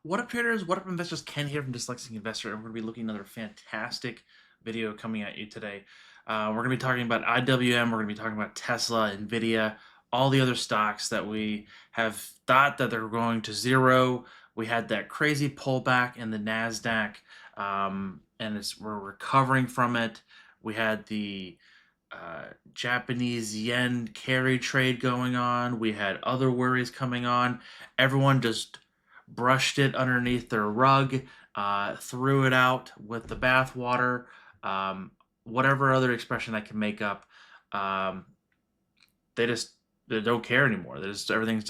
What up, traders? What up, investors? Ken here from Dyslexic Investor, and we're going to be looking at another fantastic video coming at you today. We're going to be talking about IWM, we're going to be talking about Tesla, Nvidia, all the other stocks that we have thought that they're going to zero. We had that crazy pullback in the Nasdaq, and we're recovering from it. We had the Japanese yen carry trade going on. We had other worries coming on. Everyone just brushed it underneath their rug, threw it out with the bathwater, whatever other expression I can make up. Um, they just they don't care anymore. Everything's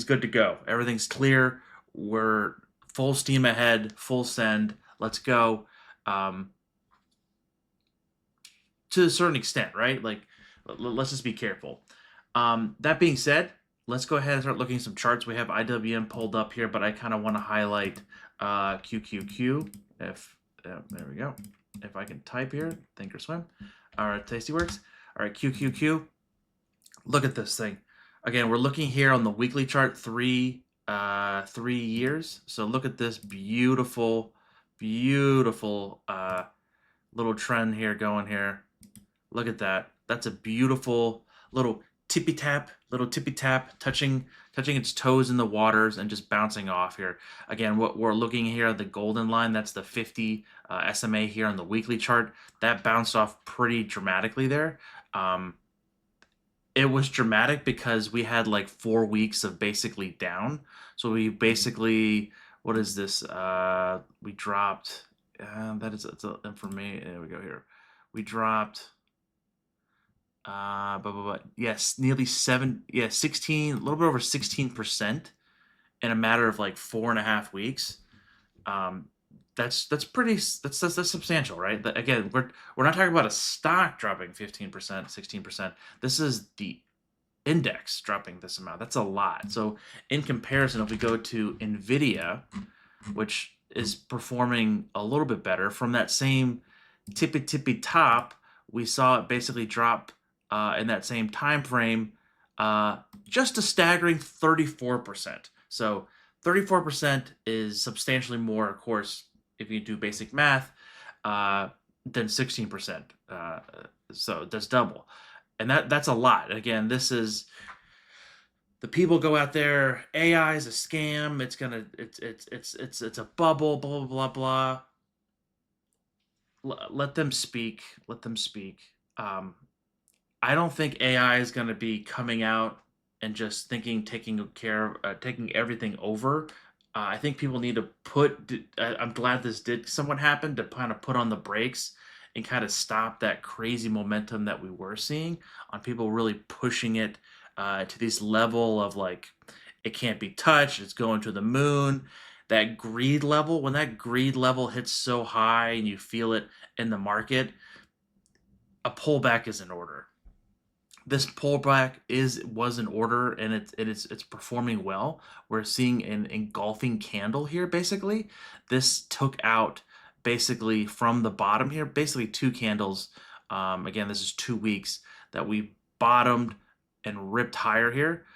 good to go. Everything's clear. We're full steam ahead, full send. Let's go. Um, to a certain extent, right? Like, let's just be careful. That being said, let's go ahead and start looking at some charts. We have IWM pulled up here, but I kind of want to highlight QQQ. There we go. If I can type here, think or swim. All right, Tastyworks. All right, QQQ. Look at this thing. Again, we're looking here on the weekly chart, 3 years. So look at this beautiful, beautiful little trend here going here. Look at that. That's a beautiful little tippy tap, touching its toes in the waters and just bouncing off here. Again, what we're looking here at the golden line, that's the 50 SMA here on the weekly chart. That bounced off pretty dramatically there. It was dramatic because we had like 4 weeks of basically down. So we basically, what is this? We dropped, that's information. There we go here. We dropped yes, nearly 16, a little bit over 16% in a matter of like 4.5 weeks. That's substantial, right? Again, we're not talking about a stock dropping 15%, 16%. This is the index dropping this amount. That's a lot. So in comparison, if we go to Nvidia, which is performing a little bit better from that same tippy top, we saw it basically drop in that same time frame, just a staggering 34%. So 34% is substantially more, of course, if you do basic math, than 16%. So that's double, and that's a lot. Again, this is the people go out there. AI is a scam. It's a bubble. Blah blah blah blah. Let them speak. Let them speak. I don't think AI is going to be coming out and just taking everything over. I think people need to I'm glad this did somewhat happen to kind of put on the brakes and kind of stop that crazy momentum that we were seeing on people really pushing it to this level of like, it can't be touched, it's going to the moon. That greed level, when that greed level hits so high and you feel it in the market, a pullback is in order. This pullback was in order, and it's performing well. We're seeing an engulfing candle here. Basically, this took out basically from the bottom here, basically 2 candles. Again, this is 2 weeks that we bottomed and ripped higher here.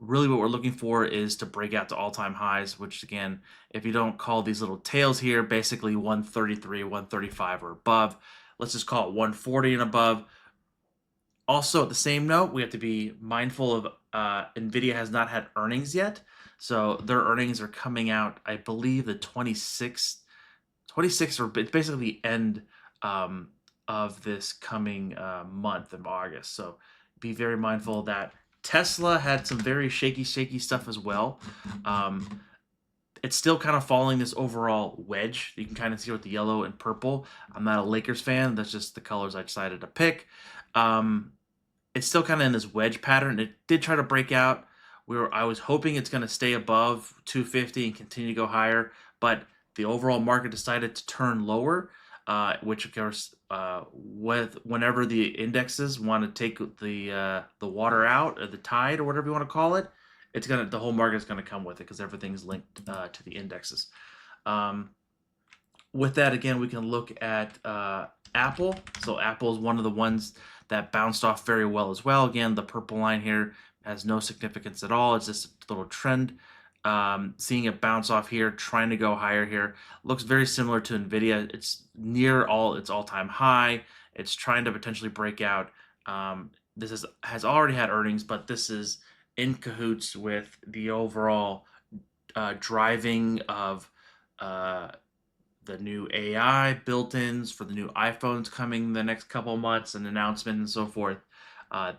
Really, what we're looking for is to break out to all-time highs, which again, if you don't call these little tails here, basically 133, 135 or above. Let's just call it 140 and above. Also, at the same note, we have to be mindful of Nvidia has not had earnings yet. So their earnings are coming out, I believe, the 26th, or it's basically the end of this coming month of August. So be very mindful of that. Tesla had some very shaky stuff as well. It's still kind of following this overall wedge. You can kind of see with the yellow and purple. I'm not a Lakers fan. That's just the colors I decided to pick. It's still kind of in this wedge pattern. It did try to break out. I was hoping it's going to stay above 250 and continue to go higher, but the overall market decided to turn lower, which of course, whenever the indexes want to take the water out, or the tide, or whatever you want to call it, the whole market is going to come with it because everything's linked to the indexes. With that, again, we can look at Apple. So Apple is one of the ones that bounced off very well as well. Again, the purple line here has no significance at all. It's just a little trend seeing it bounce off here, trying to go higher here. Looks very similar to Nvidia. It's near its all-time high. It's trying to potentially break out. This has already had earnings, but this is in cahoots with the overall driving of the new AI built-ins for the new iPhones coming the next couple of months, and announcements and so forth.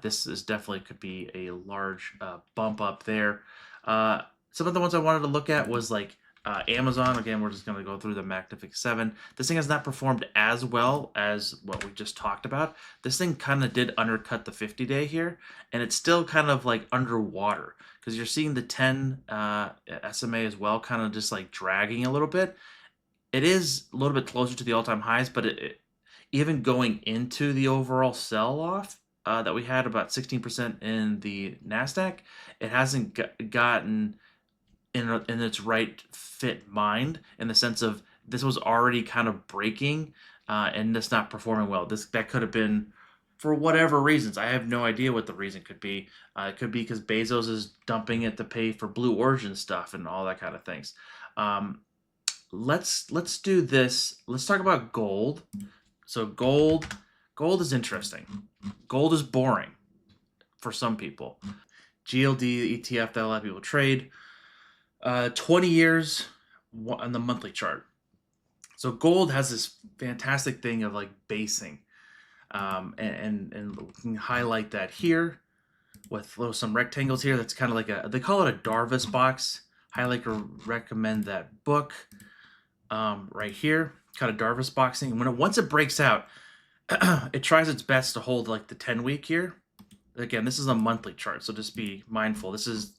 This is definitely could be a large bump up there. Some of the ones I wanted to look at was like Amazon. Again, we're just going to go through the Magnific 7. This thing has not performed as well as what we just talked about. This thing kind of did undercut the 50-day here, and it's still kind of like underwater because you're seeing the 10 SMA as well, kind of just like dragging a little bit. It is a little bit closer to the all-time highs, but even going into the overall sell-off that we had, about 16% in the NASDAQ, it hasn't gotten in its right fit mind, in the sense of this was already kind of breaking and it's not performing well. That could have been for whatever reasons. I have no idea what the reason could be. It could be because Bezos is dumping it to pay for Blue Origin stuff and all that kind of things. Let's do this. Let's talk about gold. So gold is interesting. Gold is boring for some people. GLD ETF that a lot of people trade. 20 years on the monthly chart. So gold has this fantastic thing of like basing, and we can highlight that here with some rectangles here. That's kind of like they call it a Darvis box. Highly recommend that book right here. Kind of Darvis boxing. And once it breaks out, it tries its best to hold like the 10-week here. Again, this is a monthly chart, so just be mindful. This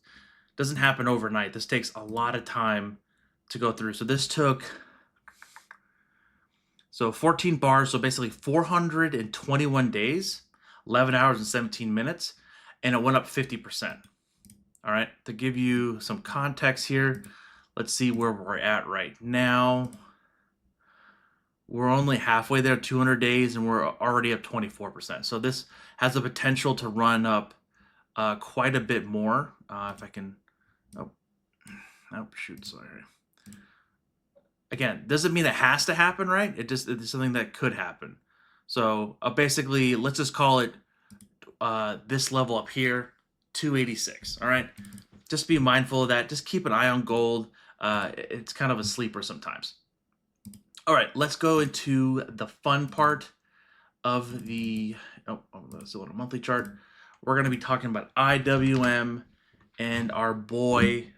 doesn't happen overnight. This takes a lot of time to go through. So this took 14 bars, so basically 421 days, 11 hours and 17 minutes, and it went up 50%. All right, to give you some context here, let's see where we're at right now. We're only halfway there, 200 days, and we're already up 24%. So this has the potential to run up quite a bit more. If I can, sorry. Again, doesn't mean it has to happen, right? It's something that could happen. So basically, let's just call it this level up here, 286. All right, just be mindful of that. Just keep an eye on gold. It's kind of a sleeper sometimes. All right, let's go into the fun part of the that's a monthly chart. We're going to be talking about IWM and our boy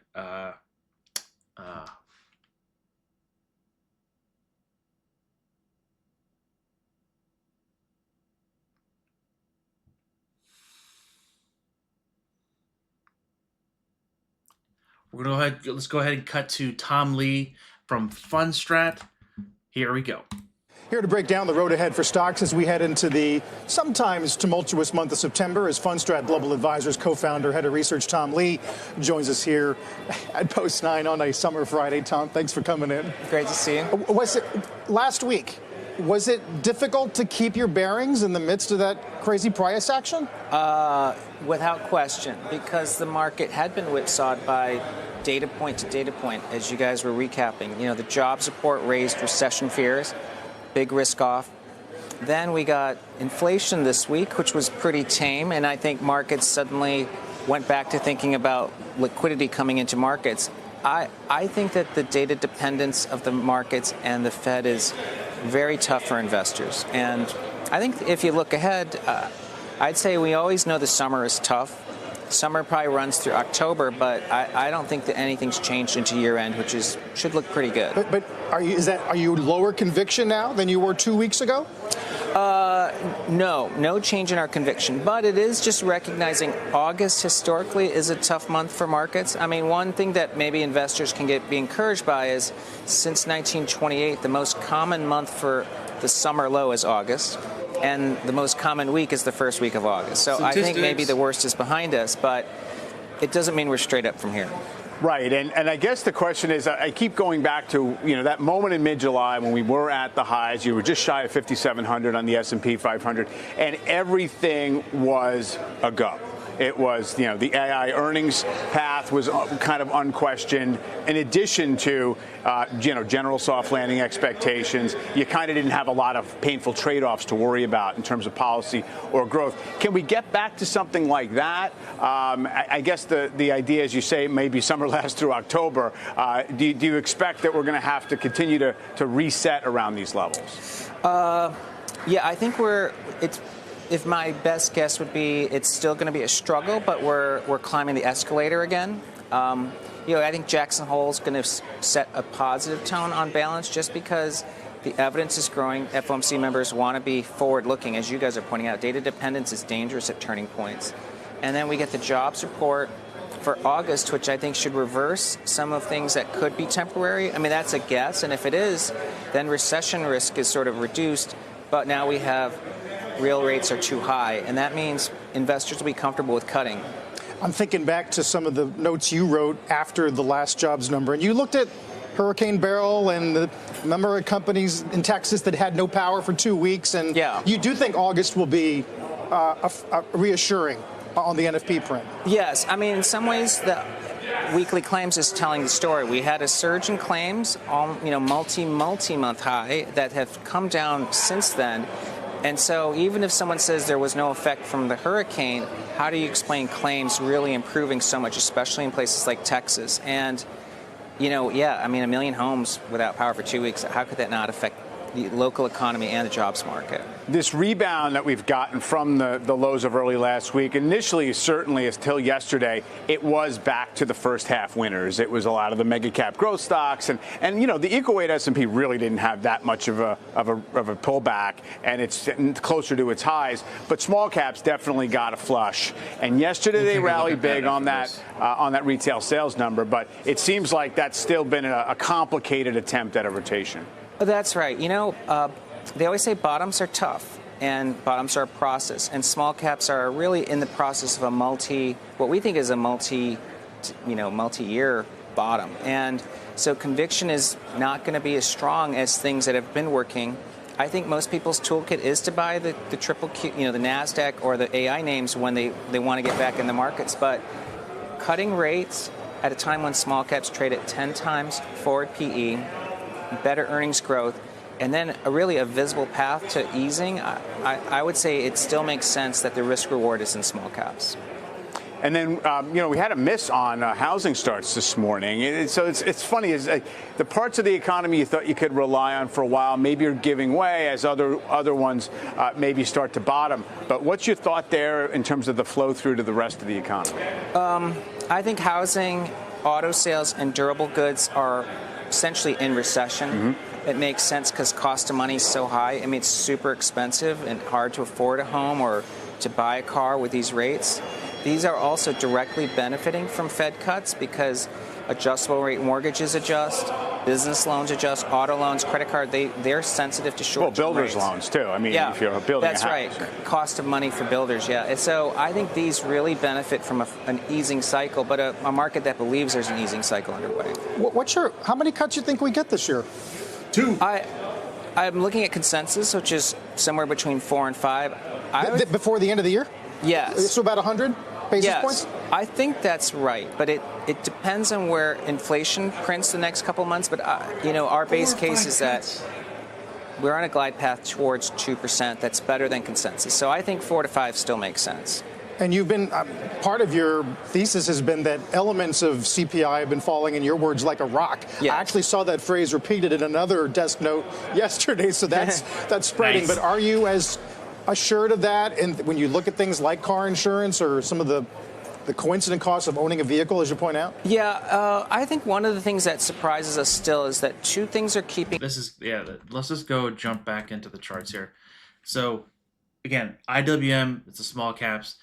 let's go ahead and cut to Tom Lee from Fundstrat. Here we go. Here to break down the road ahead for stocks as we head into the sometimes tumultuous month of September, as Fundstrat Global Advisors co-founder, head of research Tom Lee joins us here at Post 9 on a summer Friday. Tom, thanks for coming in. Great to see you. Was it last week? Was it difficult to keep your bearings in the midst of that crazy price action? Without question, because the market had been whipsawed by data point to data point, as you guys were recapping. You know, the jobs report raised recession fears, big risk off. Then we got inflation this week, which was pretty tame, and I think markets suddenly went back to thinking about liquidity coming into markets. I think that the data dependence of the markets and the Fed is very tough for investors. And I think if you look ahead, I'd say we always know the summer is tough. Summer probably runs through October, but I don't think that anything's changed into year end, which should look pretty good. But are you lower conviction now than you were 2 weeks ago? No change in our conviction, but it is just recognizing August historically is a tough month for markets. I mean, one thing that maybe investors can be encouraged by is since 1928, the most common month for the summer low is August, and the most common week is the first week of August. So I think maybe the worst is behind us, but it doesn't mean we're straight up from here. Right, and I guess the question is, I keep going back to, that moment in mid-July when we were at the highs. You were just shy of 5,700 on the S&P 500, and everything was a go. It was, the AI earnings path was kind of unquestioned. In addition to, general soft landing expectations, you kind of didn't have a lot of painful trade-offs to worry about in terms of policy or growth. Can we get back to something like that? I guess the idea, as you say, maybe summer lasts through October. Do you expect that we're going to have to continue to reset around these levels? Yeah, I think if my best guess would be, it's still going to be a struggle, but we're climbing the escalator again. I think Jackson Hole is going to set a positive tone on balance, just because the evidence is growing. FOMC members want to be forward-looking, as you guys are pointing out. Data dependence is dangerous at turning points. And then we get the jobs report for August, which I think should reverse some of things that could be temporary. I mean, that's a guess, and if it is, then recession risk is sort of reduced. But now we have real rates are too high, and that means investors will be comfortable with cutting. I'm thinking back to some of the notes you wrote after the last jobs number, and you looked at Hurricane Beryl and the number of companies in Texas that had no power for 2 weeks, and you do think August will be reassuring on the NFP print? Yes. I mean, in some ways, the weekly claims is telling the story. We had a surge in claims, multi-month high, that have come down since then. And so even if someone says there was no effect from the hurricane, how do you explain claims really improving so much, especially in places like Texas? And, a million homes without power for 2 weeks, how could that not affect the local economy and the jobs market? This rebound that we've gotten from the lows of early last week, initially, certainly until yesterday, it was back to the first half winners. It was a lot of the mega cap growth stocks, and the equal weight S&P really didn't have that much of a pullback, and it's closer to its highs. But small caps definitely got a flush, and yesterday they rallied big on that retail sales number. But it seems like that's still been a complicated attempt at a rotation. That's right. They always say bottoms are tough, and bottoms are a process, and small caps are really in the process of what we think is a multi-year bottom. And so conviction is not going to be as strong as things that have been working. I think most people's toolkit is to buy the triple Q, the NASDAQ or the AI names when they want to get back in the markets. But cutting rates at a time when small caps trade at 10 times forward PE, better earnings growth, and then a visible path to easing, I would say it still makes sense that the risk reward is in small caps. And then, we had a miss on housing starts this morning. So it's funny, the parts of the economy you thought you could rely on for a while maybe are giving way as other ones maybe start to bottom. But what's your thought there in terms of the flow through to the rest of the economy? I think housing, auto sales, and durable goods are essentially in recession. Mm-hmm. It makes sense because cost of money is so high. I mean, it's super expensive and hard to afford a home or to buy a car with these rates. These are also directly benefiting from Fed cuts because adjustable rate mortgages adjust, business loans adjust, auto loans, credit card, they're sensitive to short-term builders rates. Loans too. I mean, if you're building that's a house. right. Cost of money for builders, yeah. And so I think these really benefit from an easing cycle, but a market that believes there's an easing cycle underway. How many cuts you think we get this year? 2. I'm looking at consensus, which is somewhere between 4 and 5. Before the end of the year? Yes. So about 100 basis points? I think that's right, but it depends on where inflation prints the next couple of months. But our base case is that we're on a glide path towards 2%. That's better than consensus. So I think 4 to 5 still makes sense. And you've been part of your thesis has been that elements of CPI have been falling, in your words, like a rock. Yeah. I actually saw that phrase repeated in another desk note yesterday, so that's spreading. Nice. But are you as assured of that? And when you look at things like car insurance or some of the coincident costs of owning a vehicle, as you point out? Yeah, I think one of the things that surprises us still is that two things are keeping. Let's just jump back into the charts here. So again, IWM, it's the small caps.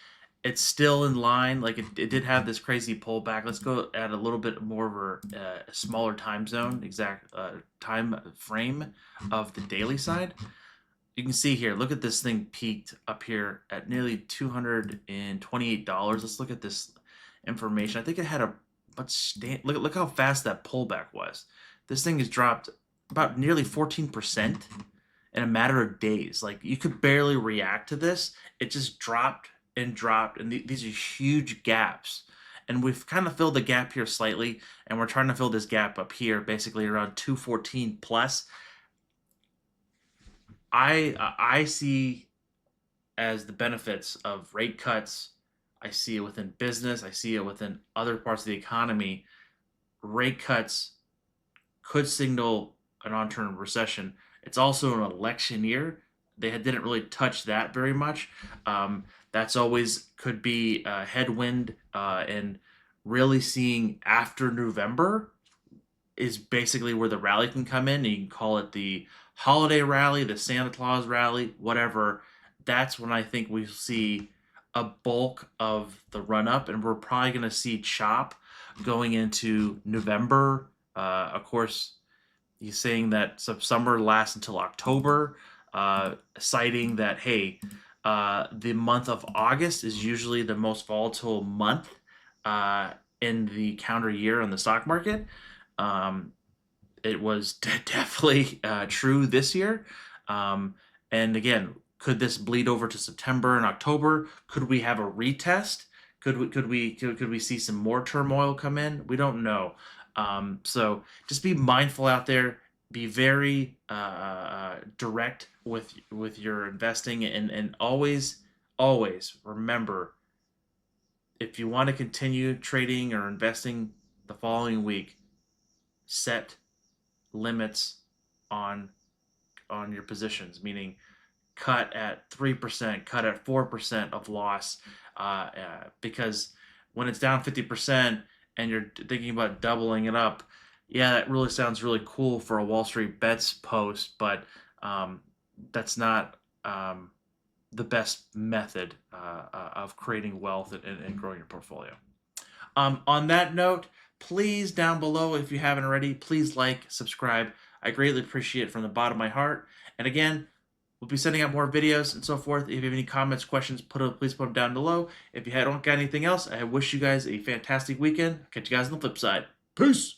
It's still in line. Like it did have this crazy pullback. Let's go at a little bit more of a smaller time zone, exact time frame of the daily side. You can see here, look at this thing peaked up here at nearly $228. Let's look at this information. I think it had look how fast that pullback was. This thing has dropped about nearly 14% in a matter of days. Like you could barely react to this. It just dropped and dropped, and these are huge gaps. And we've kind of filled the gap here slightly, and we're trying to fill this gap up here, basically around 214 plus. I see as the benefits of rate cuts. I see it within business. I see it within other parts of the economy. Rate cuts could signal an on-turn recession. It's also an election year. They didn't really touch that very much. That's always could be a headwind, and really seeing after November is basically where the rally can come in. You can call it the holiday rally, the Santa Claus rally, whatever. That's when I think we see a bulk of the run up, and we're probably going to see chop going into November. Of course, he's saying that summer lasts until October, citing that, hey, the month of August is usually the most volatile month in the calendar year on the stock market. It was definitely true this year. And again, could this bleed over to September and October? Could we have a retest? Could we see some more turmoil come in? We don't know. So just be mindful out there. Be very direct with your investing, and always remember, if you want to continue trading or investing the following week, set limits on your positions, meaning cut at 3%, cut at 4% of loss, because when it's down 50% and you're thinking about doubling it up, yeah, that really sounds really cool for a Wall Street Bets post, but that's not the best method of creating wealth and growing your portfolio. On that note, please down below, if you haven't already, please like, subscribe. I greatly appreciate it from the bottom of my heart. And again, we'll be sending out more videos and so forth. If you have any comments, questions, please put them down below. If you don't got anything else, I wish you guys a fantastic weekend. Catch you guys on the flip side. Peace.